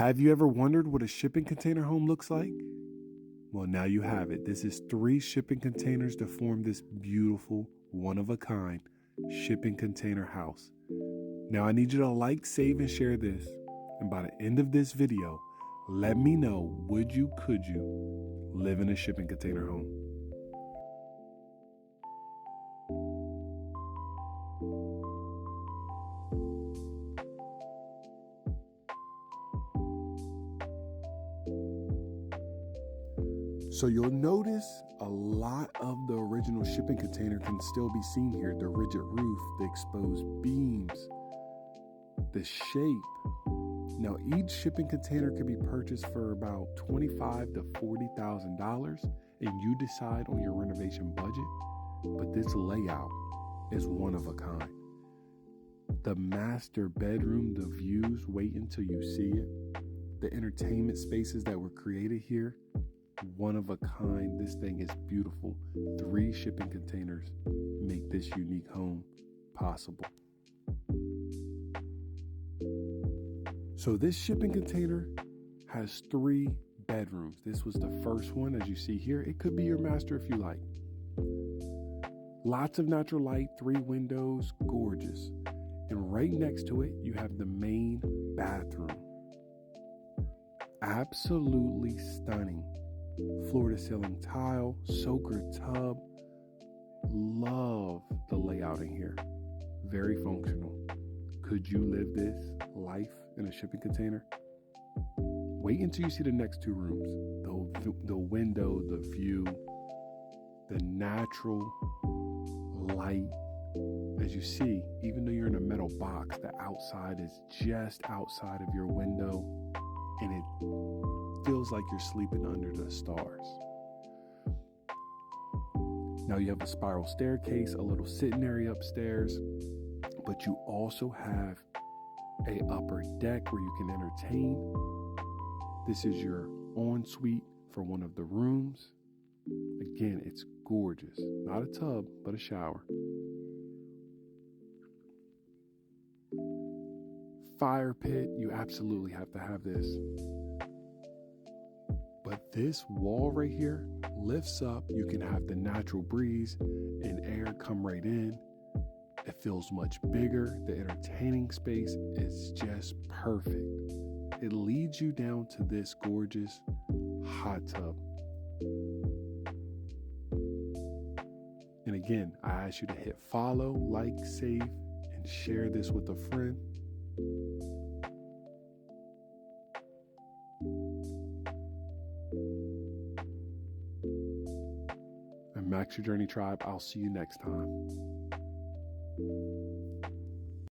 Have you ever wondered what a shipping container home looks like? Well, now you have it. This is 3 shipping containers to form this beautiful, one-of-a-kind shipping container house. Now I need you to like, save, and share this. And by the end of this video, let me know, could you live in a shipping container home? So you'll notice a lot of the original shipping container can still be seen here. The rigid roof, the exposed beams, the shape. Now each shipping container can be purchased for about $25,000 to $40,000, and you decide on your renovation budget. But this layout is one of a kind. The master bedroom, the views, wait until you see it. The entertainment spaces that were created here, one of a kind. This thing is beautiful. 3 shipping containers make this unique home possible. So this shipping container has 3 bedrooms. This was the first one, as you see here. It could be your master if you like. Lots of natural light, 3 windows, gorgeous. And right next to it, you have the main bathroom. Absolutely stunning. Floor to ceiling tile, soaker tub. Love the layout in here. Very functional. Could you live this life in a shipping container? Wait until you see the next 2 rooms. The window, the view, the natural light. As you see, even though you're in a metal box, the outside is just outside of your window, and it feels like you're sleeping under the stars. Now you have a spiral staircase, a little sitting area upstairs, but you also have a upper deck where you can entertain. This is your ensuite for one of the rooms. Again, it's gorgeous. Not a tub, but a shower. Fire pit, you absolutely have to have this. But this wall right here lifts up. You can have the natural breeze and air come right in. It feels much bigger. The entertaining space is just perfect. It leads you down to this gorgeous hot tub. And again, I ask you to hit follow, like, save, and share this with a friend. And Max Your Journey Tribe, I'll see you next time.